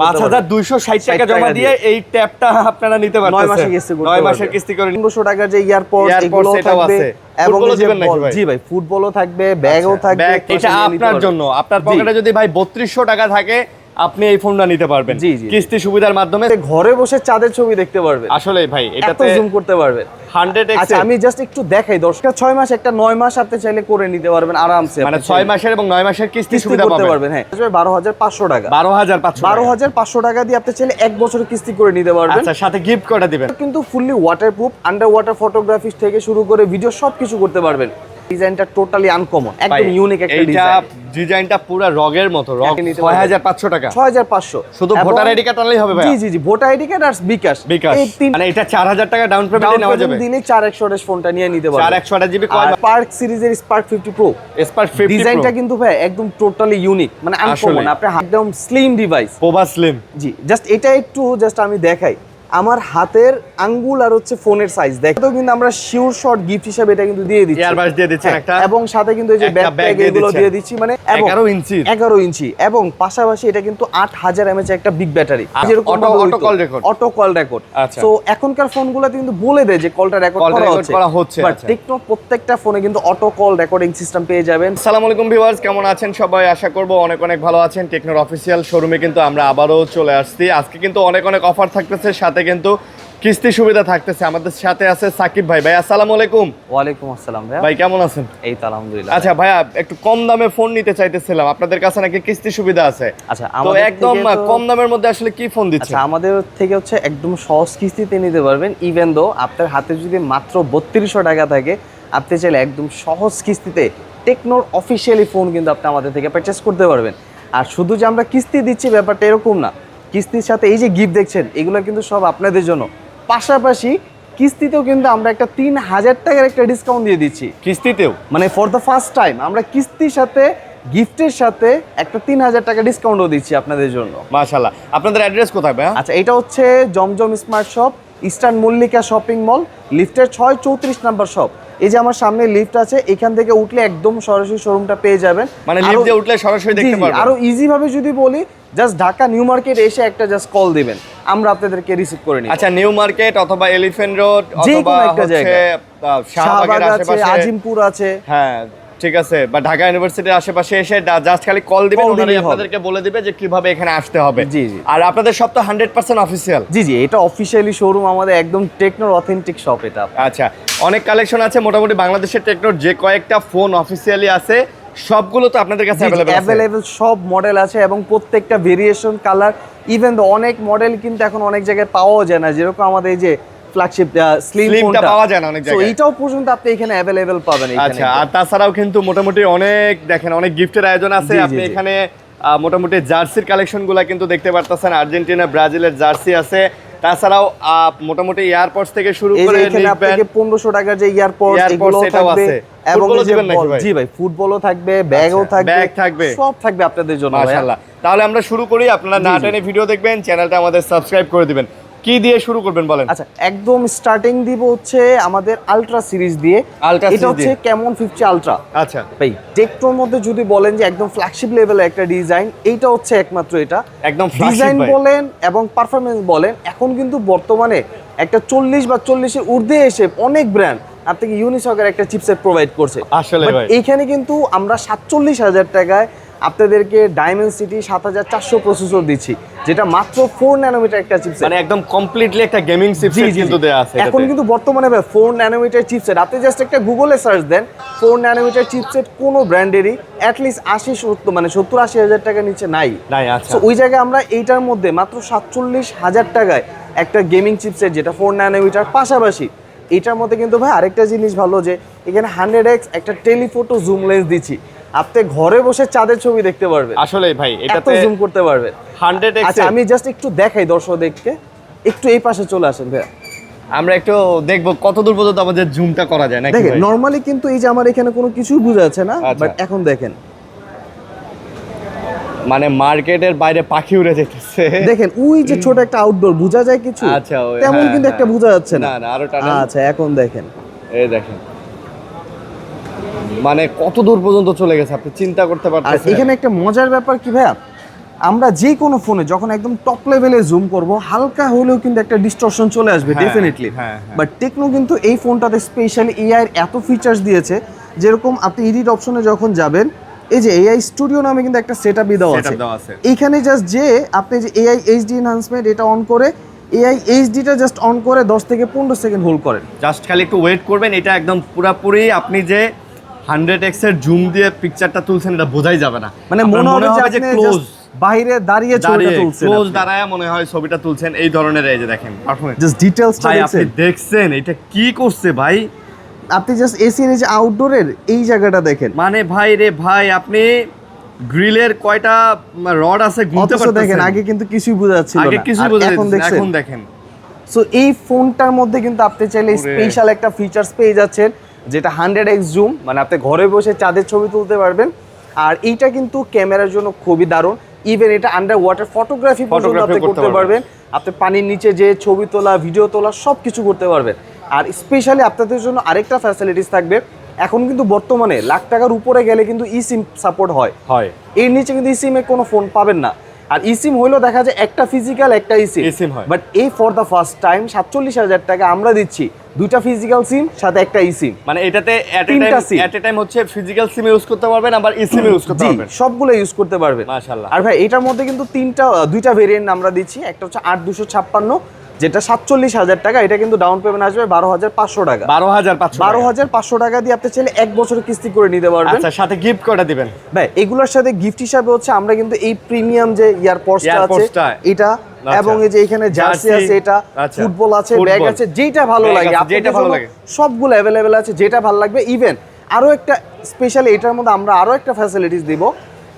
5260 টাকা জমা দিয়ে এই ট্যাবটা আপনারা নিতে পারতেছেন 9 মাসের কিস্তি 9 মাসের কিস্তি করে 300 টাকার যে ইয়ারপডস এগুলো থাকবে এবং জি ভাই ফুটবলও থাকবে ব্যাগও থাকবে এটা আপনার জন্য আপনার পকেটে যদি ভাই 3200 টাকা থাকে আপনি এই ফোনটা নিতে পারবেন কিস্তি সুবিধার মাধ্যমে ঘরে বসে চাঁদের ছবি দেখতে পারবেন আসলে ভাই এটাতে জুম করতে পারবেন 100x আচ্ছা আমি জাস্ট একটু দেখাই দর্শকরা 6 মাস একটা 9 মাস আপনি চাইলে করে নিতে পারবেন আরামসে মানে 6 মাসের এবং 9 মাসের কিস্তি সুবিধা পাবেন হ্যাঁ 12500 টাকা 12500 টাকা দিয়ে আপনি চাইলে এক বছরের কিস্তি করে নিতে পারবেন আচ্ছা সাথে গিফট কোডটা দিবেন কিন্তু fully waterproof under water photography থেকে শুরু করে ভিডিও সবকিছু করতে পারবেন ডিজাইনটা টোটালি আনকমন একদম ইউনিক একটা ডিজাইন এটা ডিজাইনটা পুরো রগের মতো রগ 6500 টাকা 6500 শুধু ভোটার আইডি কার্ড আনলেই হবে ভাই জি ভোটার আইডি কার্ড আর বিকাশ মানে এটা 4000 টাকা ডাউন পেমেন্টে নেওয়া যাবে দিলে 4128 ফোনটা নিয়ে নিতে পারবেন 4128 জিবি স্পার্ক সিরিজের স্পার্ক 50 প্রো স্পার্ক 50 ডিজাইনটা কিন্তু ভাই একদম টোটালি ইউনিক মানে আনকমন আপনি একদম স্লিম ডিভাইস পোভা স্লিম জি জাস্ট এটা একটু জাস্ট আমি দেখাই আমার হাতের আঙ্গুল আর হচ্ছে ফোনের সাইজ দেখো কিন্তু আমরা শিওর শট গিফট হিসেবে এটা কিন্তু দিয়ে দিচ্ছি ইয়ারবাস দিয়ে দিচ্ছেন একটা এবং সাথে কিন্তু এই যে ব্যাগ এগুলো দিয়ে দিচ্ছি মানে 11 ইঞ্চি এবং পাশাপাশি এটা কিন্তু 8000 mAh একটা বিগ ব্যাটারি যেরকম অটো কল রেকর্ড সো এখনকার ফোনগুলোতে কিন্তু বলে দেয় যে কলটা রেকর্ড করা হচ্ছে বাট টেকনো প্রত্যেকটা ফোনে কিন্তু অটো কল রেকর্ডিং সিস্টেম পেয়ে যাবেন আসসালামু আলাইকুম ভিউয়ার্স কেমন আছেন সবাই আশা করব অনেক অনেক ভালো আছেন টেকনোর অফিশিয়াল শোরুমে কিন্তু আমরা আবারো চলে আসছি আজকে কিন্তু অনেক অনেক অফার থাকতেছে সাথে কিন্তু কিস্তি সুবিধা থাকতেছে আমাদের সাথে আছে সাকিব ভাই ভাই আসসালামু আলাইকুম ওয়া আলাইকুম আসসালাম ভাই কেমন আছেন এই তো আলহামদুলিল্লাহ আচ্ছা ভাইয়া একটু কম দামে ফোন নিতে চাইতেছিলাম আপনাদের কাছে নাকি কিস্তি সুবিধা আছে আচ্ছা তো একদম কম দামের মধ্যে আসলে কি ফোন দিচ্ছেন আচ্ছা আমাদের থেকে হচ্ছে একদম সহজ কিস্তিতে নিতে পারবেন ইভেন দো আপনার হাতে যদি মাত্র 3200 টাকা থাকে আপনি চাইলে একদম সহজ কিস্তিতে টেকনোর অফিশিয়ালি ফোন কিন্তু আপনি আমাদের থেকে পারচেজ করতে পারবেন আর শুধু যে আমরা কিস্তি দিচ্ছি ব্যাপারটা এরকম না কিস্তির সাথে এই যে গিফট দেখছেন এগুলো কিন্তু সব আপনাদের জন্য পাশাপাশি কিস্তিতেও কিন্তু আমরা একটা 3000 টাকার একটা ডিসকাউন্ট দিয়ে দিচ্ছি কিস্তিতেও মানে ফর দ্য ফার্স্ট টাইম আমরা কিস্তির সাথে গিফটের সাথে একটা 3000 টাকা ডিসকাউন্টও দিচ্ছি আপনাদের জন্য মাশাআল্লাহ আপনাদের অ্যাড্রেস কোথায় ভাই আচ্ছা এটা হচ্ছে Zamzam smart shop eastern Mallika shopping mall লিফটের 634 নাম্বার শপ এই যে আমার সামনে লিফট আছে এখান থেকে উঠলে একদম সরাসরি শোরুমটা পেয়ে যাবেন মানে লিফট দিয়ে উঠলে সরাসরি দেখতে পারবেন আরো ইজি ভাবে যদি বলি জাস্ট ঢাকা নিউ মার্কেট এসে একটা জাস্ট কল দিবেন আমরা আপনাদেরকে রিসিভ করে নিব আচ্ছা নিউ মার্কেট অথবা এলিফ্যান্ট রোড অথবা হচ্ছে শাহবাগের আশেপাশে আজিমপুর আছে হ্যাঁ ঠিক আছে বা ঢাকা ইউনিভার্সিটির আশেপাশে এসে জাস্ট খালি কল দিবেন ওনারা আপনাদেরকে বলে দিবে যে কিভাবে এখানে আসতে হবে জি আর আপনাদের সব তো 100% অফিশিয়াল জি এটা অফিশিয়ালি শোরুম আমাদের একদম টেকনোর অথেন্টিক শপ এটা আচ্ছা অনেক কালেকশন আছে মোটামুটি বাংলাদেশের টেকনোর যে কয়েকটা ফোন অফিশিয়ালি আছে সবগুলো তো আপনাদের কাছে অ্যাভেলেবল সব মডেল আছে এবং প্রত্যেকটা ভেরিয়েশন কালার ইভেন অনেক মডেল কিন্তু এখন অনেক জায়গায় পাওয়া যায় না যেরকম আমাদের এই যে ফ্ল্যাগশিপ স্লিমটা পাওয়া যায় না অনেক জায়গায় তো এটাও পর্যন্ত আপনি এখানে अवेलेबल পাবেন এখানে আচ্ছা আর তাছাড়াও কিন্তু মোটামুটি অনেক দেখেন অনেক গিফটের আয়োজন আছে আপনি এখানে মোটামুটি জার্সির কালেকশনগুলো কিন্তু দেখতে পারতেছেন আর্জেন্টিনা ব্রাজিলের জার্সি আছে তাছাড়াও মোটামুটি এয়ারপডস থেকে শুরু করে এখানে আপনাকে 1500 টাকার যে এয়ারপডস এগুলো থাকবে এবং জি ভাই ফুটবলও থাকবে ব্যাগও থাকবে সব থাকবে আপনাদের জন্য মাশাআল্লাহ তাহলে আমরা শুরু করি আপনারা না টেনে ভিডিও দেখবেন চ্যানেলটা আমাদের সাবস্ক্রাইব করে দিবেন কি দিয়ে শুরু করবেন বলেন আচ্ছা একদম স্টার্টিং দিব হচ্ছে আমাদের আলট্রা সিরিজ দিয়ে এটা হচ্ছে ক্যামন 50 আলট্রা আচ্ছা ভাই টেকনোর মধ্যে যদি বলেন যে একদম ফ্ল্যাগশিপ লেভেলের একটা ডিজাইন এইটা হচ্ছে একমাত্র এটা একদম ডিজাইন বলেন এবং পারফরম্যান্স বলেন এখন কিন্তু বর্তমানে একটা 40 বা 40 এর ঊর্ধ্বে এসে অনেক ব্র্যান্ড আপনাকে ইউনিসকের একটা চিপসেট প্রোভাইড করছে আসলে ভাই এইখানে কিন্তু আমরা 47000 টাকায় আপনাদেরকে ডায়মেনসিটি 7400 প্রসেসর দিচ্ছি যেটা মাত্র 4 ন্যানোমিটার একটা চিপসেট মানে একদম কমপ্লিটলি একটা গেমিং চিপসেট কিন্তু দেয়া আছে এখন কিন্তু বর্তমানে 4 ন্যানোমিটার চিপসেট আপনি জাস্ট একটা গুগলে সার্চ দেন 4 ন্যানোমিটার চিপসেট কোন ব্র্যান্ডেরই অ্যাট লিস্ট 80 মানে 70-80 টাকা নিচে নাই আচ্ছা সো ওই জায়গায় আমরা এইটার মধ্যে মাত্র 47000 টাকায় একটা গেমিং চিপসেট যেটা 4 ন্যানোমিটার পাশাপাশি এটার মধ্যে কিন্তু ভাই আরেকটা জিনিস ভালো যে এখানে 100x একটা টেলিফটো জুম লেন্স দিচ্ছি আপনি ঘরে বসে চাঁদের ছবি দেখতে পারবেন আসলে ভাই এটাতে জুম করতে পারবেন 100x আচ্ছা আমি জাস্ট একটু দেখাই দর্শকদেরকে একটু এই পাশে চলে আসেন ভাই আমরা একটু দেখব কত দূর পর্যন্ত আমাদের জুমটা করা যায় নাকি দেখেন নরমালি কিন্তু এই যে আমার এখানে কোনো কিছু বোঝা যাচ্ছে না বাট এখন দেখেন মানে মার্কেটের বাইরে পাখি উড়ে যেতেছে দেখেন ওই যে ছোট একটা আউটডোর বোঝা যায় কিছু আচ্ছা তেমন কিন্তু একটা বোঝা যাচ্ছে না আরো টানা আচ্ছা এখন দেখেন এই দেখেন মানে কত দূর পর্যন্ত চলে গেছে আপনি চিন্তা করতে পারতেছেন আর এখানে একটা মজার ব্যাপার কি ভাইয়া আমরা যে কোনো ফোনে যখন একদম টপ লেভেলে জুম করব হালকা হলেও কিন্তু একটা ডিস্টরশন চলে আসবে ডেফিনেটলি। বাট টেকনো কিন্তু এই ফোনটাতে স্পেশালি এআই এর এত ফিচার্স দিয়েছে, যেরকম আপনি এডিট অপশনে যখন যাবেন, এই যে এআই স্টুডিও নামে কিন্তু একটা সেটআপই দেওয়া আছে। এইখানে জাস্ট যে আপনি যে এআই এইচডি এনহান্সমেন্ট এটা অন করে এআই এইচডিটা জাস্ট অন করে 10 থেকে 15 সেকেন্ড হোল্ড করেন, জাস্ট খালি একটু ওয়েট করবেন। এটা একদম পুরোপুরি আপনি যে 100x এর জুম দিয়ে পিকচারটা তুলছেন এটা বোঝাই যাবে না, মানে মনে হবে যে ক্লোজ বাইরে দাঁড়িয়ে ছবিটা তুলছেন, ক্লোজ দাঁড়ায় মনে হয় ছবিটা তুলছেন, এই ধরনের। এই যে দেখেন পারফরম্যান্স, জাস্ট ডিটেইলসটা আপনি দেখছেন এটা কি করছে ভাই। আপনি জাস্ট এসি এর যে আউটডোরের এই জায়গাটা দেখেন, মানে ভাই রে ভাই, আপনি গ্রিলের কয়টা রড আছে গুনতে পারতেছেন। দেখেন আগে কিন্তু কিছুই বোঝা যাচ্ছিল না, আগে কিছুই বোঝা যাচ্ছে না, এখন দেখেন। সো এই ফোনটার মধ্যে কিন্তু আপনি চাইলে স্পেশাল একটা ফিচারস পেয়ে যাচ্ছেন, যেটা 100x জুম, মানে আপনি ঘরে বসে চাঁদের ছবি তুলতে পারবেন। আর এইটা কিন্তু ক্যামেরার জন্য খুবই দারুণ। ইভেন এটা আন্ডার ওয়াটার ফটোগ্রাফি পর্যন্ত আপনি করতে পারবেন। আপনি পানির নিচে যে ছবি তোলা, ভিডিও তোলা সব কিছু করতে পারবেন। আর স্পেশালি আপনাদের জন্য আরেকটা ফ্যাসিলিটিস থাকবে, এখন কিন্তু বর্তমানে লাখ টাকার উপরে গেলে কিন্তু ই সিম সাপোর্ট হয়, এর নিচে কিন্তু ই সিমে কোনো ফোন পাবেন না। আর ই সিম হইলো দেখা যায় একটা ফিজিক্যাল একটা ই সিম হয়, বাট এই ফর দ্য ফার্স্ট টাইম 47,000 টাকা আমরা দিচ্ছি দুইটা ফিজিক্যাল সিম সাথে একটা ই সিম। মানে এটাতে এট এ টাইম হচ্ছে ফিজিক্যাল সিম ইউজ করতে পারবেন, আবার ই সিম ইউজ করতে পারবেন, সবগুলো ইউজ করতে পারবেন মাশাআল্লাহ। আর ভাই এটার মধ্যে কিন্তু দুইটা ভেরিয়েন্ট আমরা দিচ্ছি, একটা হচ্ছে 8256 যেটা 47,000 টাকা, এটা কিন্তু ডাউন পেমেন্ট আসবে 12,500 টাকা। 12,500 টাকা দিয়ে আপনি চাইলে 1 বছরের কিস্তি করে নিতে পারবেন। আচ্ছা, সাথে গিফট কয়টা দিবেন ভাই? এগুলোর সাথে গিফট হিসাবে হচ্ছে আমরা কিন্তু এই প্রিমিয়াম যে ইয়ারপডসটা আছে এটা, এবং এই যে এখানে জার্সি আছে, এটা ফুটবল আছে, ব্যাগ আছে, যেটা ভালো লাগে সবগুলো অ্যাভেলেবেল আছে, যেটা ভালো লাগবে। ইভেন আরো একটা স্পেশালি এটার মধ্যে আমরা আরো একটা ফ্যাসিলিটিস দিব,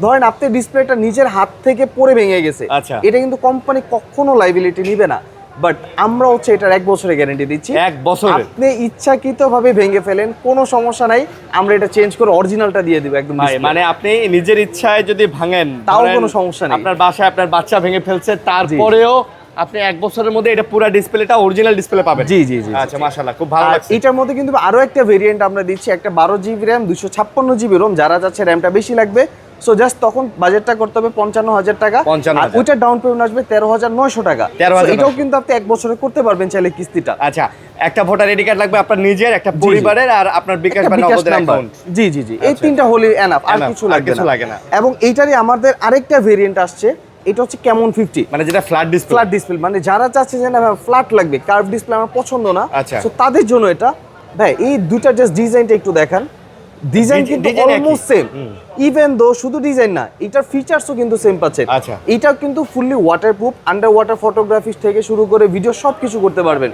ধরেন আপনি ডিসপ্লেটা নিজের হাত থেকে পড়ে ভেঙে গেছে, এটা কিন্তু কোম্পানি কখনো লাইবিলিটি নিবে না, বাট আমরা হচ্ছে এটার 1 বছরের গ্যারান্টি দিচ্ছি। 1 বছরের আপনি ইচ্ছাকৃতভাবে ভেঙে ফেলেন কোনো সমস্যা নাই, আমরা এটা চেঞ্জ করে অরিজিনালটা দিয়ে দিব একদম। মানে আপনি নিজের ইচ্ছায় যদি ভাঙেন তাও কোনো সমস্যা নেই, আপনার বাসায় আপনার বাচ্চা ভেঙে ফেলছে তারপরেও আপনি 1 বছরের মধ্যে এটা পুরো ডিসপ্লেটা অরিজিনাল ডিসপ্লে পাবেন। জি জি জি, আচ্ছা মাশাআল্লাহ, খুব ভালো লাগছে। এটার মধ্যে কিন্তু আরো একটা ভেরিয়েন্ট আমরা দিচ্ছি, একটা 12 জিবি র্যাম 256 জিবি রোম, যারা যাচ্ছে র্যামটা বেশি লাগবে সো জাস্ট তখন বাজেটটা করতে হবে 55,000 টাকা, আর ওইটা ডাউন পেমেন্ট আসবে 13,900 টাকা। এটাও কিন্তু আপনি 1 বছরে করতে পারবেন চাইলে কিস্তিটা। আচ্ছা, একটা ভোটার আইডি কার্ড লাগবে আপনার নিজের, একটা পরিবারের, আর আপনার বিকাশ বা নগদের অ্যাকাউন্ট। জি জি জি, এই তিনটা হলি এনাফ, আর কিছু লাগে না। এবং এইটারই আমাদের আরেকটা ভেরিয়েন্ট আসছে, এটা হচ্ছে কেমন 50, মানে যেটা ফ্ল্যাট ডিসপ্লে, মানে যারা চাচ্ছে যে না ফ্ল্যাট লাগবে, কার্ভ ডিসপ্লে আমার পছন্দ না, আচ্ছা সো তাদের জন্য এটা। ভাই এই দুইটা জাস্ট ডিজাইনটা একটু দেখান, ডিজাইন কিন্তু অলমোস্ট সেম, ইভেন দো শুধু ডিজাইন না, এটার ফিচারসও কিন্তু সেম পাচ্ছেন। আচ্ছা, এটা কিন্তু fully waterproof, under water photography থেকে শুরু করে ভিডিও সবকিছু করতে পারবেন।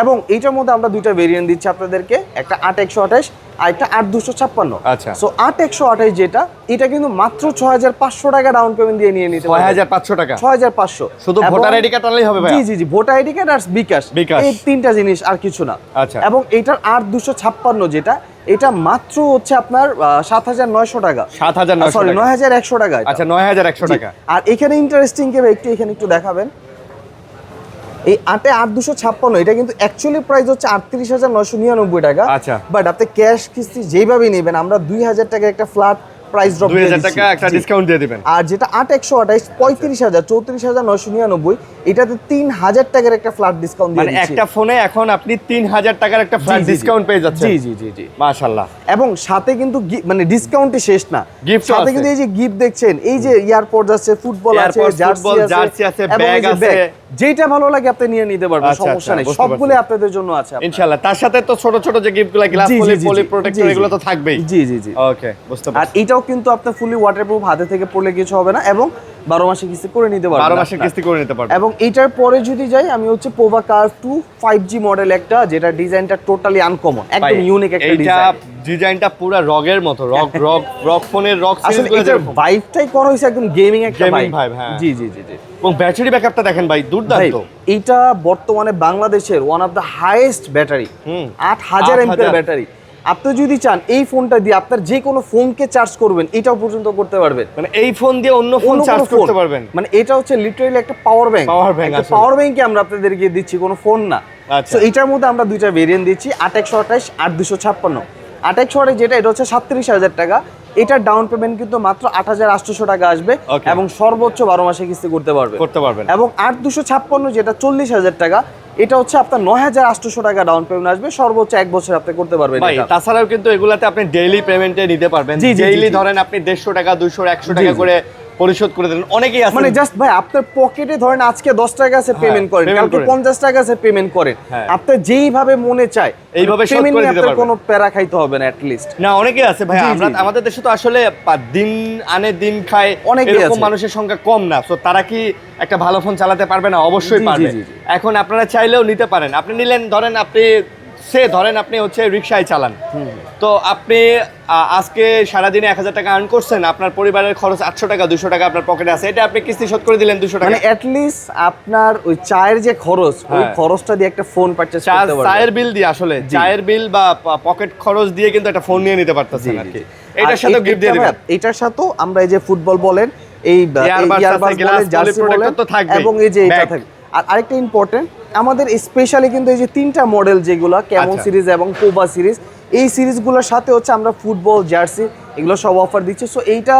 এবং এইটার মধ্যে আমরা দুইটা ভেরিয়েন্ট দিচ্ছি আপনাদেরকে, একটা 8/128 আর একটা 8/256। আচ্ছা, সো 8/128 যেটা, এটা কিন্তু মাত্র 6,500 টাকা ডাউন পেমেন্ট দিয়ে নিয়ে নিতে পারবেন। 6,500 টাকা, 6,500 শুধু ভোটার আইডি কার্ড আনলেই হবে ভাই? জি জি জি, ভোটার আইডি কার্ড আর বিকাশ, এই তিনটা জিনিস, আর কিছু না। আচ্ছা, এবং এটার 8/256 যেটা, এটা মাত্র হচ্ছে আপনার 7,900 টাকা, 9,100 টাকা। আচ্ছা, 9,100 টাকা। আর এখানে ইন্টারেস্টিং কে এখানে একটু দেখাবেন, এই 8/256 এটা কিন্তু অ্যাকচুয়ালি প্রাইস হচ্ছে 38,999 টাকা। আচ্ছা, বাট আপনি ক্যাশ কিস্তি যেভাবে নেবেন আমরা 2,000 টাকা একটা ফ্ল্যাট প্রাইস ড্রপ দিয়ে 2,000 টাকা একটা ডিসকাউন্ট দিয়ে দিবেন। আর যেটা 8/128 34,999, এটাতে 3,000 টাকার একটা ফ্ল্যাট ডিসকাউন্ট দিয়ে দিচ্ছি। মানে একটা ফোনে এখন আপনি 3,000 টাকার একটা ফ্ল্যাট ডিসকাউন্ট পেয়ে যাচ্ছেন। জি জি জি জি, মাশাআল্লাহ। এবং সাথে কিন্তু মানে ডিসকাউন্টই শেষ না, সাথে কিন্তু এই যে গিফট দেখছেন, এই যে ইয়ারপডস আছে, ফুটবল আছে, জার্সি আছে, ব্যাগ আছে, যেটা ভালো লাগে আপনি নিয়ে নিতে পারবেন, সমস্যা নেই, সবগুলো আপনাদের জন্য আছে ইনশাআল্লাহ। তার সাথে তো ছোট ছোট যে গিফটগুলো, গ্লাস পলি প্রোটেক্টর, এগুলো তো থাকবেই। জি জি জি, ওকে, বুঝতে পারছি। আর এটাও কিন্তু আপনি ফুলি ওয়াটারপ্রুফ, হাতে থেকে পড়লে কিছু হবে না, এবং 12 মাসে কিস্তি করে নিতে পারবেন। 12 মাসে কিস্তি করে নিতে পারবেন। এবং এটার পরে যদি যাই, আমি হচ্ছে পোভা কার্ভ 2 5G মডেল একটা, যেটা ডিজাইনটা টোটালি আনকমন, একদম ইউনিক একটা ডিজাইন। এটা ডিজাইনটা পুরো রগের মতো, রগ ফোনের রগ আসলে এটার ভাইবটাই করা হয়েছে একদম গেমিং একটা ভাইব। হ্যাঁ, জি জি জি জি। এবং ব্যাটারি ব্যাকআপটা দেখেন ভাই, দুর্দান্ত। এটা বর্তমানে বাংলাদেশের one of the highest battery, 8,000 এমপিএর ব্যাটারি। আপনি যদি চান এই ফোনটা দিয়ে আপনার যে কোনো ফোনকে চার্জ করবেন, এটাও পর্যন্ত করতে পারবেন। মানে এই ফোন দিয়ে অন্য ফোন চার্জ করতে পারবেন, মানে এটা হচ্ছে লিটারালি একটা পাওয়ার ব্যাংক। পাওয়ার ব্যাংকে আমরা আপনাদেরকে দিচ্ছি, কোনো ফোন না। তো এটার মধ্যে আমরা দুইটা ভেরিয়েন্ট দিচ্ছি, 8/128 8/256। 8/128 যেটা, এটা হচ্ছে 37,000 টাকা, এটা ডাউন পেমেন্ট কিন্তু মাত্র 8,800 টাকা আসবে Okay. এবং সর্বোচ্চ 12 মাসে কিস্তি করতে পারবেন। এবং 8,256 যেটা 40,000 টাকা, এটা হচ্ছে আপনার 9,800 টাকা ডাউন পেমেন্ট আসবে, সর্বোচ্চ 1 বছর আপনি করতে পারবেন ভাই। এটা। তাছাড়াও কিন্তু এগুলাতে আপনি ডেইলি পেমেন্টে নিতে পারবেন। জি, জি, জি, ডেইলি জি। ধরেন আপনি 150 টাকা 200 100 জি, টাকা জি। করে পরিশোধ করে দেন, অনেকেই আছে মানে জাস্ট ভাই আপনার পকেটে ধরেন আজকে 10 টাকা আছে পেমেন্ট করেন, payment কালকে করেন। 50 টাকা আছে পেমেন্ট করেন, হ্যাঁ। আপনার যেইভাবে মনে চায় এইভাবে শোধ payment করে নিয়ে দিতে আপনার পারবেন। কোনো প্যারা খাইতে হবে না অ্যাট লিস্ট। না, অনেকেই আছে ভাই। জি, জি, আমরা জি। আমাদের দেশে তো আসলে দিন আনে দিন খায়, অনেকেই এরকম আছে। মানুষের সংখ্যা কম না। তো তারা কি একটা ভালো ফোন চালাতে পারবে না? অবশ্যই জি, জি, পারবে। জি, জি। এখন আপনারা চাইলেও নিতে পারেন। আপনি নিলেন, ধরেন আপনি হচ্ছে রিকশায় চালান, তো আপনি আজকে সারাদিনে 1,000 টাকা আর্ন করছেন, আপনার পরিবারের খরচ 800 টাকা 200 টাকা আপনার পকেটে আছে, এটা আপনি কিস্তি শোধ করে দিলেন 200 টাকা। মানে অ্যাট লিস্ট আপনার ওই চায়ের যে খরচ, ওই হ্যাঁ। খরচটা দিয়ে একটা ফোন পারচেজ করতে পারবেন। চায়ের বিল দিয়ে, আসলে জি। চায়ের বিল বা পকেট খরচ দিয়ে কিন্তু একটা ফোন নিয়ে নিতে পারতেছেন জি, আর কি। জি। এটার আর সাথে গিফট দিয়ে দিবেন। এটার সাথেও আমরা এই যে ফুটবল বলেন, এই Earbuds ইয়ারবাডস আছে, glass বলেন, জার্সি protector বলেন, তো থাকবেই। এবং এই যে এটা Bag। থাকে। আর আরেকটা ইম্পর্টেন্ট, আমাদের স্পেশালি কিন্তু এই যে 3টা মডেল যেগুলো ক্যামন আচ্ছা। সিরিজ এবং কোবা সিরিজ, এই সিরিজগুলোর সাথে হচ্ছে আমরা ফুটবল জার্সি এগুলো সব অফার দিচ্ছি। সো এইটা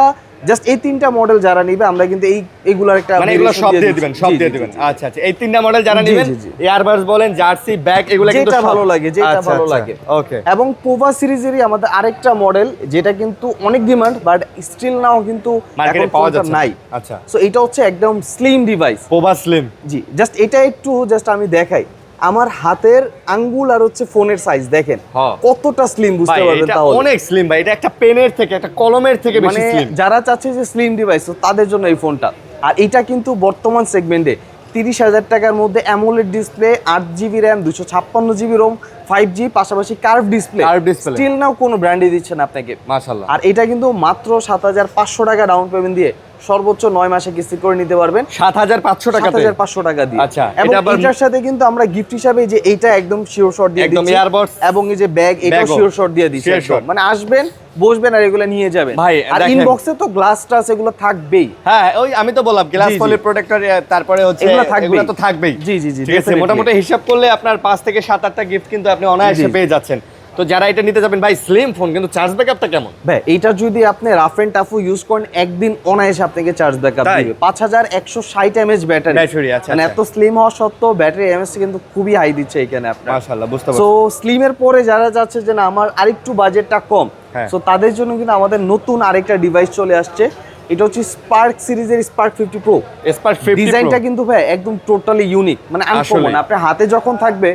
জাস্ট এই 3টা মডেল যারা নিবে আমরা কিন্তু এইগুলোর একটা মানে এগুলো variation সব দিয়ে দিচ্ছি। দিবেন, সব জি, দিয়ে জি, দিবেন। জি। আচ্ছা আচ্ছা, এই তিনটা মডেল যারা জি, নেবেন, জি, জি। ইয়ারবাডস বলেন, জার্সি, ব্যাগ, এগুলো কিন্তু যেটা সব- ভালো লাগে, যেটা আচ্ছা, ভালো আচ্ছা। লাগে। ওকে। এবং পোভা সিরিজেরই আমাদের আরেকটা মডেল যেটা কিন্তু অনেক ডিমান্ড, বাট স্টিল নাও কিন্তু মার্কেটে এখন পাওয়া ফোনটা যাচ্ছে নাই। আচ্ছা। সো এটা হচ্ছে একদম স্লিম ডিভাইস। Pova slim. জি, জাস্ট এটা একটু জাস্ট আমি দেখাই, আমার হাতের আঙ্গুল আর হচ্ছে ফোনের সাইজ দেখেন হ্যাঁ। কতটা স্লিম, বুঝতে ভাই, পারবেন এটা তাহলে। অনেক স্লিম ভাই, এটা একটা পেনের থেকে, একটা কলমের থেকে বেশি মানে স্লিম। যারা চাচ্ছে যে স্লিম ডিভাইস, তাদের জন্য এই ফোনটা। আর এটা কিন্তু বর্তমান সেগমেন্টে 30,000 টাকার মধ্যে AMOLED display, 8GB RAM, 256GB ROM, 5G, পাশাপাশি curve display. Curved display। Still now কোনো ব্র্যান্ডই দিচ্ছে না আপনাকে। মাশাআল্লাহ। আর এটা কিন্তু মাত্র 7,500 টাকা ডাউন পেমেন্ট দিয়ে সর্বোচ্চ 9 মাসে কিস্তি করে নিতে পারবেন 7,500 টাকাতে। 7,500 টাকা দিয়ে। আচ্ছা, এবং এটা আবার- এটার সাথে কিন্তু আমরা গিফট হিসাবে যে এইটা একদম শিওর শট দিয়ে একদম দিচ্ছি, earbuds, এবং এই যে ব্যাগ, এটাও bag ও। শিওর শট দিয়ে দিচ্ছি Sure একদম। shot। মানে আসবেন, বসবেন আর এগুলো নিয়ে যাবেন। ভাই, আর দেখেন। ইনবক্সে তো গ্লাস টাস এগুলো থাকবেই। হ্যাঁ, ওই আমি তো বললাম গ্লাস জি, জি। পলি প্রোটেক্টর, তারপরে হচ্ছে এগুলো থাকবেই। এগুলো তো থাকবেই। জি, জি, জি, ঠিক আছে, definitely। মোটামুটি হিসাব করলে আপনার 5 থেকে 7-8টা গিফট কিন্তু আপনি অনায়াসে জি, জি। পেয়ে যাচ্ছেন। তো যারা এটা নিতে যাবেন ভাই, স্লিম ফোন, কিন্তু চার্জ ব্যাকআপটা কেমন? ভাই এইটা যদি আপনি রাফ এন্ড টাফও ইউজ করেন, একদিন অনায়াসে আপনাকে চার্জ ব্যাকআপ তাই? দিবে। 5160 এমএএইচ ব্যাটারি। Battery, আচ্ছা, মানে আচ্ছা। এত স্লিম হওয়া সত্ত্বেও ব্যাটারি এমএএইচ কিন্তু খুবই হাই দিচ্ছে এখানে আপনার। মাশাআল্লাহ, বুঝতে সো পারছি। স্লিমের পরে যারা যাচ্ছে যে না আমার আরেকটু বাজেটটা কম, হ্যাঁ। সো তাদের জন্য কিন্তু আমাদের নতুন আরেকটা ডিভাইস চলে আসছে। এটা হচ্ছে স্পার্ক সিরিজের স্পার্ক 50 প্রো। স্পার্ক 50 ডিজাইনটা কিন্তু ভাই একদম টোটালি ইউনিক, মানে আনকমন। আসলেই। আপনার হাতে যখন থাকবে,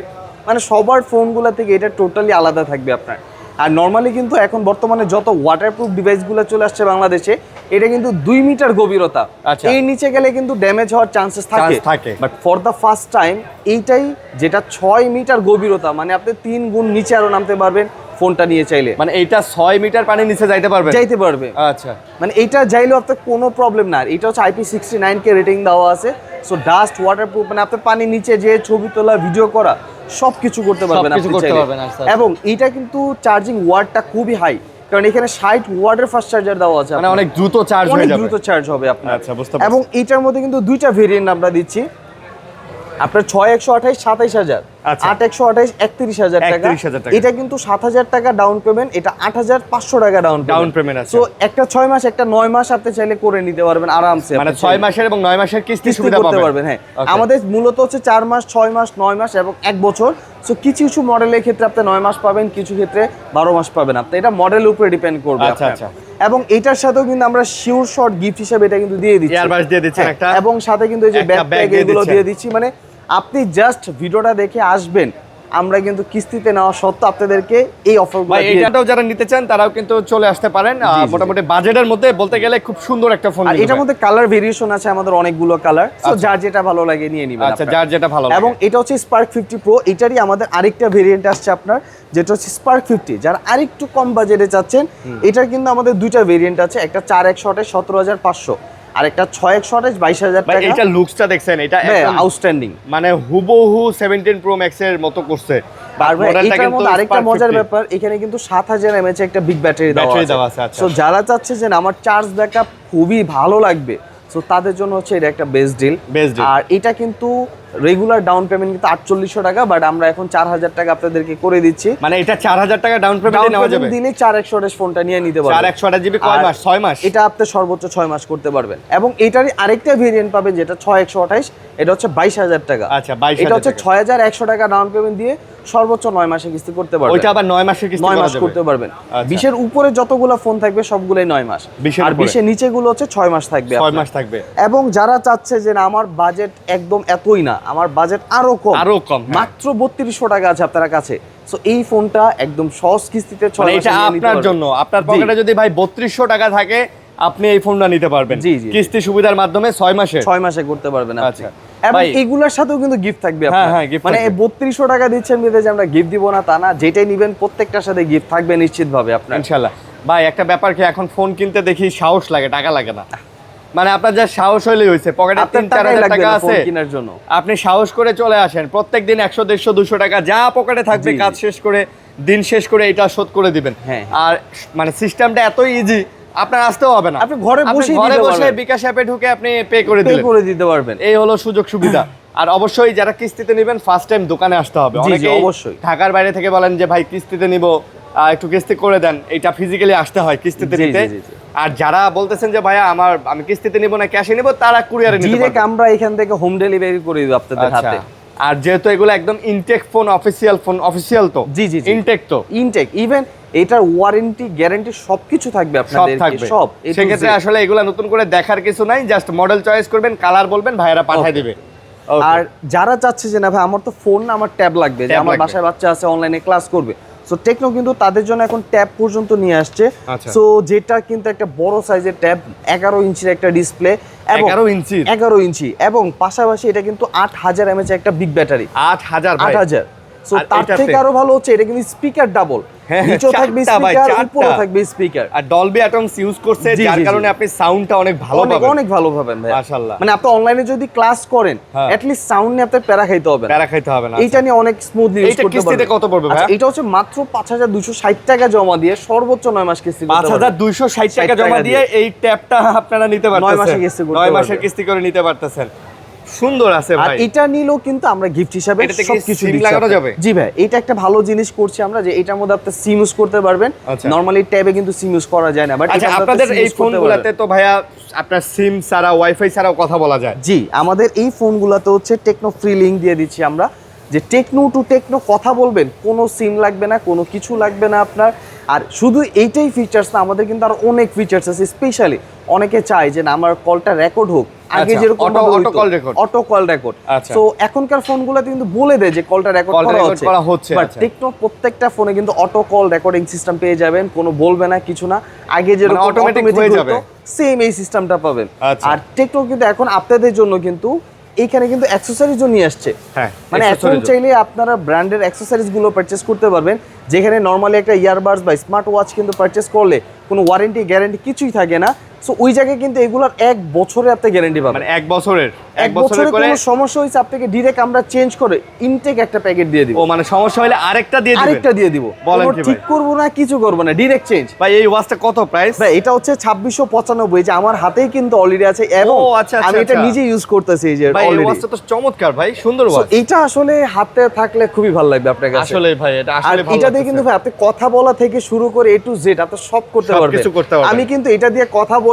মানে সবার ফোনগুলো থেকে এটা টোটালি আলাদা থাকবে আপনার। আর নর্মালি কিন্তু এখন বর্তমানে যত ওয়াটারপ্রুফ ডিভাইসগুলো চলে আসছে বাংলাদেশে, এটা কিন্তু 2 মিটার গভীরতা, আচ্ছা। এর নিচে গেলে কিন্তু ড্যামেজ হওয়ার চান্সেস থাকে। Chance থাকে। But for the first time এইটাই, যেটা 6 মিটার গভীরতা, মানে আপনি 3 গুণ নিচে আরো নামতে পারবেন ফোনটা নিয়ে চাইলে। মানে এইটা 6 মিটার পানির নিচে যাইতে পারবে? যাইতে পারবে। আচ্ছা। মানে এটা যাইলেও আপনার কোনো প্রবলেম না। আর এটা হচ্ছে IP69 কে রেটিং দেওয়া আছে। সো ডাস্ট ওয়াটারপ্রুফ, মানে আপনি পানির নিচে যে ছবি তোলা, ভিডিও করা সবকিছু করতে পারবেন সবকিছু আপনি করতে চাইলে। পারবেন, আচ্ছা, আচ্ছা। এবং এটা কিন্তু চার্জিং ওয়াটটা খুবই হাই, কারণ এখানে 60 ওয়াটের ফাস্ট চার্জার দেওয়া আছে। মানে আপনার। অনেক দ্রুত চার্জ অনেক হয়ে যাবে। দ্রুত চার্জ হবে আপনার। আচ্ছা, বুঝতে পারছি। এবং এটার মধ্যে কিন্তু দুইটা ভেরিয়েন্ট আমরা দিচ্ছি আপনার, 6128 27,000, আচ্ছা। 8128 31,000 টাকা। 31,000 টাকা। এটা কিন্তু 7,000 টাকা ডাউন পেমেন্ট, এটা 8,500 টাকা ডাউন payment আছে। সো একটা 6 মাস, একটা 9 মাস আপনি চাইলে করে নিতে পারবেন আরামসে। মানে আপনি 6 চাইলে। মাসের এবং 9 মাসের কিস্তি কিস্তি সুবিধা করতে পাবেন। পারবেন, হ্যাঁ। Okay. আমাদের মূলত হচ্ছে 4 মাস, 6 মাস, 9 মাস এবং 1 বছর। সো কিছু কিছু মডেলের ক্ষেত্রে আপনি 9 মাস পাবেন, কিছু ক্ষেত্রে 12 মাস পাবেন। আপনি এটা মডেলের উপরে ডিপেন্ড করবে আচ্ছা, আপনার। আচ্ছা। এবং এটার সাথেও কিন্তু আমরা শিওর শর্ট গিফট হিসেবে এটা কিন্তু দিয়ে দিচ্ছি। Earbuds দিয়ে দিচ্ছেন হ্যাঁ, একটা। এবং সাথে কিন্তু এই যে একটা ব্যাকপ্যাক bag দিয়ে এগুলো দিচ্ছেন। দিয়ে দিচ্ছি। মানে আপনি জাস্ট ভিডিওটা দেখে আসবেন, আমরা কিন্তু কিস্তিতে নেওয়া সত্ত্বেও আপনাদেরকে এই অফারগুলো ভাই, দিয়ে এটাও যারা নিতে চান তারাও কিন্তু চলে আসতে পারেন। জি, জি। মোটামুটি বাজেটের মধ্যে বলতে গেলে খুব সুন্দর একটা ফোন। আর এটার মধ্যে কালার ভেরিয়েশন আছে আমাদের অনেকগুলো কালার। সো আচ্ছা। যার যেটা ভালো লাগে নিয়ে নিবেন আচ্ছা, আপনারা। যার যেটা ভালো লাগে। এবং এটা হচ্ছে স্পার্ক 50 প্রো, এটারই আমাদের আরেকটা ভেরিয়েন্ট আসছে আপনার, যেটা হচ্ছে স্পার্ক 50। যারা আরেকটু কম বাজেটে চাচ্ছেন, এটার কিন্তু আমাদের দুইটা ভেরিয়েন্ট আছে, একটা 4128 17,500, আর একটা 6128 22,000 ভাই, টাকা। এটা লুকসটা দেখছেন, এটা একদম আউটস্ট্যান্ডিং। মানে হুবহু 17 প্রো ম্যাক্স এর মতো করছে। আর ভাই, মডেলটা এটার কিন্তু মধ্যে আরেকটা Spark মজার 50 ব্যাপার, এখানে কিন্তু 7000 mAh একটা বিগ ব্যাটারি ব্যাটারি দেওয়া দেওয়া আছে। আছে, আচ্ছা। সো যারা চাচ্ছে যে না, আমার চার্জ ব্যাকআপ খুবই ভালো লাগবে, সো তাদের জন্য হচ্ছে এটা একটা বেস্ট ডিল। Best deal। আর এটা কিন্তু রেগুলার ডাউন পেমেন্ট কিন্তু 4800 টাকা, বাট আমরা এখন 4000 টাকা আপনাদেরকে করে দিচ্ছি। মানে এটা 4000 টাকা ডাউন পেমেন্টে নেওয়া যাবে, দিলে 4128 ফোনটা নিয়ে নিতে পারবেন। 4128 জিবি কয় মাস? 6 মাস। এটা আপনি সর্বোচ্চ 6 মাস করতে পারবেন। এবং এটারই আরেকটা ভেরিয়েন্ট পাবেন যেটা 6128, এটা হচ্ছে 22000 টাকা। আচ্ছা 22000, এটা হচ্ছে 6100 টাকা ডাউন পেমেন্ট দিয়ে সর্বোচ্চ 9 মাসে কিস্তি করতে পারবেন। ওইটা আবার 9 মাসের কিস্তি 9 করা মাস যাবে করতে পারবেন। আচ্ছা। 20 এর উপরে যতগুলো ফোন থাকবে সবগুলোই 9 মাস, 20 এর আর উপরে? 20 এর নিচে গুলো হচ্ছে 6 মাস থাকবে 6 আপনার। মাস থাকবে। এবং যারা চাচ্ছে যে না আমার বাজেট একদম এতই না, আমার বাজেট আরো কম, হ্যাঁ। মাত্র 3200 টাকা আছে আপনার কাছে, সো এই ফোনটা একদম সহজ কিস্তিতে 6 মানে মাসে এটা নিয়ে নিতে আপনার পারবেন। জন্য, আপনার জি। পকেটে যদি ভাই 3200 টাকা থাকে আপনি এই ফোনটা নিতে পারবেন জি, জি। কিস্তি সুবিধার মাধ্যমে 6 মাসে। 6 মাসে করতে পারবেন আপনি। আচ্ছা। এবং ভাই- এগুলোর সাথেও কিন্তু গিফট থাকবে হ্যাঁ, আপনার। হ্যাঁ, gift মানে থাকবে। 3200 টাকা দিচ্ছেন বিধে যে আমরা গিফট দিব না তা না, যেটাই নিবেন প্রত্যেকটার সাথে গিফট থাকবে নিশ্চিতভাবে আপনার। ইনশাআল্লাহ। ভাই একটা ব্যাপার কি, এখন ফোন কিনতে দেখি সাহস লাগে, টাকা লাগে না। মানে আপনার যা সাহস হইলেই হইছে, পকেটে আপনার 3-4000 টাকাই লাগবে টাকা না ফোন আছে, কেনার জন্য। আপনি সাহস করে চলে আসেন, প্রত্যেকদিন 100 150 200 টাকা যা পকেটে থাকবে জি, কাজ জি। শেষ করে দিন শেষ করে এটা শোধ করে দিবেন। হ্যাঁ। আর মানে সিস্টেমটা এতই ইজি, আপনার আসতেও হবে না, আপনি ঘরে বসেই ঘরে দিতে বসে পারবেন। বিকাশ অ্যাপে ঢুকে আপনি পে করে পে দিলেন। করে দিতে পারবেন। এই হলো সুযোগ সুবিধা। আর অবশ্যই যারা কিস্তিতে নেবেন ফার্স্ট টাইম দোকানে আসতে হবে। জি, জি, অনেকেই অবশ্যই। ঢাকার বাইরে থেকে বলেন যে ভাই কিস্তিতে নিব, একটু কিস্তি করে দেন, এটা ফিজিক্যালি আসতে হয় কিস্তিতে জি, নিতে। জি, জি। আর যারা বলতেছেন যে ভাইয়া আমি কিস্তিতে নিব না ক্যাশে নিব, তারা কুরিয়ারে নিতে ডিরেক্ট পারবেন। আমরা এখান থেকে হোম ডেলিভারি করে দিব আপনাদের আচ্ছা। হাতে। আর যেহেতু এগুলো একদম ইনটেক ফোন, অফিসিয়াল তো। জি, জি, জি। ইনটেক তো ইনটেক, ইভেন এটার ওয়ারেন্টি গ্যারান্টি সবকিছু থাকবে সব আপনাদের, থাকবে। সব A to সেক্ষেত্রে Z। আসলে এগুলো নতুন করে দেখার কিছু নাই, জাস্ট মডেল চয়েস করবেন, কালার বলবেন, ভাইয়েরা পাঠিয়ে Okay. দিবে। আর যারা চাচ্ছে যে না ভাই আমার তো ফোন না, আমার ট্যাব লাগবে, যে Tab আমার লাগবে। বাসায় বাচ্চা আছে অনলাইনে ক্লাস করবে, সো টেকনো কিন্তু তাদের জন্য এখন ট্যাব পর্যন্ত নিয়ে আসছে। আচ্ছা। সো যেটা কিন্তু একটা বড় সাইজের ট্যাব, 11 ইঞ্চির একটা ডিসপ্লে, 11 ইঞ্চি? 11 ইঞ্চি, এবং পাশাপাশি এটা কিন্তু 8000 mAh একটা বিগ ব্যাটারি। 8000 ভাই। 8000। সো আর তার এটাতে? থেকে আরো ভালো হচ্ছে এটা কিন্তু স্পিকার ডাবল, হ্যাঁ, নিচেও থাকবে চারটা ভাই, স্পিকার, চারটা। উপরেও থাকবে স্পিকার। আর ডলবি অ্যাটমস ইউজ করছে, জি, যার জি, জি। কারণে আপনি সাউন্ডটা অনেক ভালো অনেক পাবেন। অনেক ভালো পাবেন ভাই। মাশাআল্লাহ। মানে আপনি অনলাইনে যদি ক্লাস করেন হ্যাঁ। এট লিস্ট সাউন্ড নিয়ে আপনার প্যারা খাইতে হবে না। প্যারা খাইতে হবে না। এইটা নিয়ে অনেক স্মুথলি ইউজ এইটা করতে কিস্তিতে পারবেন। কত পড়বে ভাই? আচ্ছা, এটা হচ্ছে মাত্র 5260 টাকা জমা দিয়ে সর্বোচ্চ 9 মাস কিস্তি করতে পারবেন। 5260 টাকা 60 জমা টাকা দিয়ে এই ট্যাবটা আপনারা নিতে পারতেছেন। 9 মাসের কিস্তি করতে 9 মাসের পারবেন। কিস্তি করে নিতে পারতেছেন। সুন্দর আছে আর ভাই। এটা নিলেও কিন্তু আমরা গিফট হিসাবে এটাতে কি সবকিছু SIM দিচ্ছি লাগানো আপনাকে। যাবে? জি ভাই, এটা একটা ভালো জিনিস করছি আমরা, যে এটার মধ্যে আপনি সিম ইউজ করতে পারবেন। আচ্ছা। নরমালি ট্যাবে কিন্তু সিম ইউজ করা যায় না, বাট আচ্ছা, আপনাদের এই ফোনগুলোতে তো ভাইয়া আপনার সিম ছাড়া ওয়াইফাই ছাড়াও কথা বলা যায়। জি, আমাদের এই ফোনগুলোতে হচ্ছে টেকনো ফ্রি লিংক দিয়ে দিচ্ছি আমরা, যে টেকনো টু টেকনো কথা বলবেন, কোনো সিম লাগবে না, কোনো কিছু লাগবে না আপনার। আর শুধু এইটাই ফিচার্স না, আমাদের কিন্তু আরো অনেক ফিচার্স আছে। স্পেশালি অনেকে চায় যে না আমার কলটা রেকর্ড হোক, আগে আচ্ছা, যেরকম auto call record। Auto call record. আচ্ছা। সো এখনকার ফোনগুলোতে কিন্তু বলে দেয় যে কলটা রেকর্ড Call করা record হচ্ছে, করা হচ্ছে, বাট আচ্ছা। টেকনো প্রত্যেকটা ফোনে কিন্তু অটো কল রেকর্ডিং সিস্টেম পেয়ে যাবেন, কোনো বলবে না কিছু না, আগে যেরকম automatic automatic হয়ে হতো, যাবে। সেম এই সিস্টেমটা পাবেন। আচ্ছা। আর টেকনো কিন্তু এখন আপনাদের জন্য কিন্তু এইখানে কিন্তু অ্যাক্সেসরিজও নিয়ে আসছে। হ্যাঁ, মানে এখন accessories ও। চাইলে আপনারা ব্র্যান্ডের অ্যাক্সেসরিজ গুলো পারচেজ করতে পারবেন, যেখানে নরমালি একটা ইয়ারবাডস বা স্মার্ট ওয়াচ কিন্তু পারচেজ করলে কোনো ওয়ারেন্টি গ্যারান্টি কিছুই থাকে না। সো ওই জায়গায় কিন্তু এগুলোর 1 বছরে আপনি গ্যারান্টি পাবেন। মানে 1 বছরের 1 বছরে কোনো সমস্যা হয়েছে আপনাকে ডিরেক্ট আমরা চেঞ্জ করে ইনটেক একটা প্যাকেট দিয়ে দিব, ও মানে সমস্যা হলে আরেকটা দিয়ে দিবেন। আরেকটা দিয়ে দিব, বলেন কোনো কি ভাই? ঠিক করব না, কিছু করব না, ডিরেক্ট চেঞ্জ। ভাই এই ওয়াচটা কত প্রাইস? ভাই এটা হচ্ছে 2695, যে আমার হাতেই কিন্তু অলরেডি আছে, এবং ও, আচ্ছা, আচ্ছা, আমি এটা আচ্ছা। নিজে ইউজ করতেছি এই যে ভাই এই অলরেডি। ওয়াচটা তো চমৎকার ভাই, সুন্দর So, ওয়াচ। এইটা আসলে হাতে থাকলে খুবই ভালো লাগবে আপনার কাছে। আসলে ভাই এটা আর আসলে ভালো এটা দিয়ে কিন্তু ভাই আপনি কথা বলা থেকে শুরু করে A to Z আপনি সব করতে সব পারবেন। কিছু করতে পারবেন। আমি কিন্তু এটা দিয়ে কথা বলি,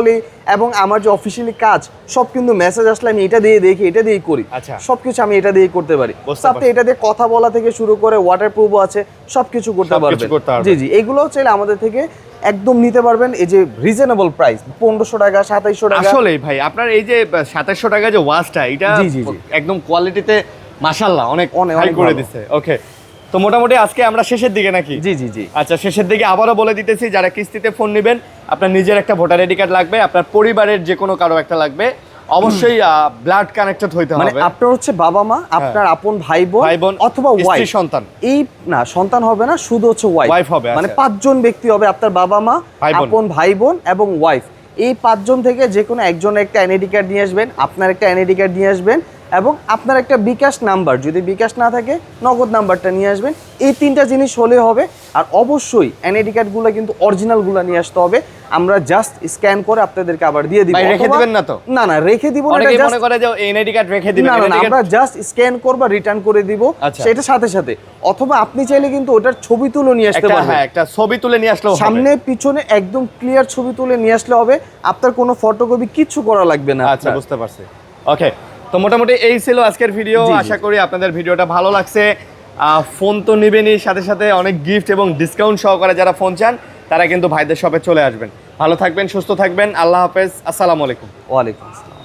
এবং আমার যে অফিসিয়ালি কাজ সব কিন্তু মেসেজ আসলে আমি এটা দিয়ে দেখি, এটা দিয়ে করি, আচ্ছা। সবকিছু আমি এটা দিয়ে করতে পারি। বুঝতে So, আপনি এটা দিয়ে কথা বলা থেকে শুরু করে ওয়াটারপ্রুফও আছে, সবকিছু করতে সবকিছু পারবেন। করতে পারবেন। জি জি, এগুলো চাইলে আমাদের থেকে একদম নিতে পারবেন, এই যে রিজনেবল প্রাইস 1500 টাকা 2700 টাকা। আসলেই ভাই আপনার এই যে 2700 টাকা যে ওয়াচটা, এটা জি, জি, জি। একদম কোয়ালিটিতে মাশাআল্লাহ অনেক অনেক হাই করে ভালো। দিছে। ওকে, তো মোটামুটি আজকে আমরা শেষের দিকে নাকি? জি জি জি। আচ্ছা, শেষের দিকে আবারও বলে দিতেছি, যারা কিস্তিতে ফোন নেবেন আপনার নিজের একটা ভোটার আইডি কার্ড লাগবে, আপনার পরিবারের যে কোনো কারো একটা লাগবে, অবশ্যই ব্লাড কানেক্টেড হইতে মানে হবে। আপনার হচ্ছে বাবা মা, আপনার আপন ভাই ভাই বোন বোন অথবা স্ত্রী ওয়াইফ, সন্তান। এই না সন্তান হবে না, শুধু হচ্ছে Wife ওয়াইফ হবে, মানে আচ্ছা। 5 জন ব্যক্তি হবে, আপনার বাবা মা, ভাই বোন। আপন ভাই বোন এবং ওয়াইফ। এই 5 জন থেকে যে কোনো একজনের একটা এনআইডি কার্ড নিয়ে আসবেন, আপনার একটা এনআইডি কার্ড নিয়ে আসবেন, এবং আপনার একটা বিকাশ নাম্বার, যদি বিকাশ না থাকে নগদ নাম্বারটা নিয়ে আসবেন। এই 3টা জিনিস হলে হবে। আর অবশ্যই এনআইডি কার্ডগুলো কিন্তু অরিজিনালগুলো নিয়ে আসতে হবে। আমরা জাস্ট স্ক্যান করে আপনাদেরকে আবার দিয়ে দিব। ভাই রেখে দিবেন না তো? না না, রেখে দিব না। অনেকে এটা মনে করে যে এনআইডি কার্ড রেখে দিবেন। না না, আমরা জাস্ট স্ক্যান করব, রিটার্ন করে দিব আচ্ছা। সেটা সাথে সাথে। অথবা আপনি চাইলে কিন্তু ওটার ছবি তুলে নিয়ে আসতে পারবেন। হ্যাঁ, একটা ছবি তুলে নিয়ে আসলেও হবে। সামনে পিছনে একদম ক্লিয়ার ছবি তুলে নিয়ে আসলে হবে। আপনার কোনো ফটোকপি কিচ্ছু করা লাগবে না। আচ্ছা, বুঝতে পারছি। ওকে, তো মোটামুটি এই ছিল আজকের ভিডিও। জি, জি। আশা করি আপনাদের ভিডিওটা ভালো লাগছে। ফোন তো নেবেনই, সাথে সাথে অনেক গিফট এবং ডিসকাউন্ট সহকারে যারা ফোন চান তারা কিন্তু ভাইদের শপে চলে আসবেন। ভালো থাকবেন, সুস্থ থাকবেন। আল্লাহ হাফেজ, আসসালামু আলাইকুম। ওয়ালাইকুম আসসালাম।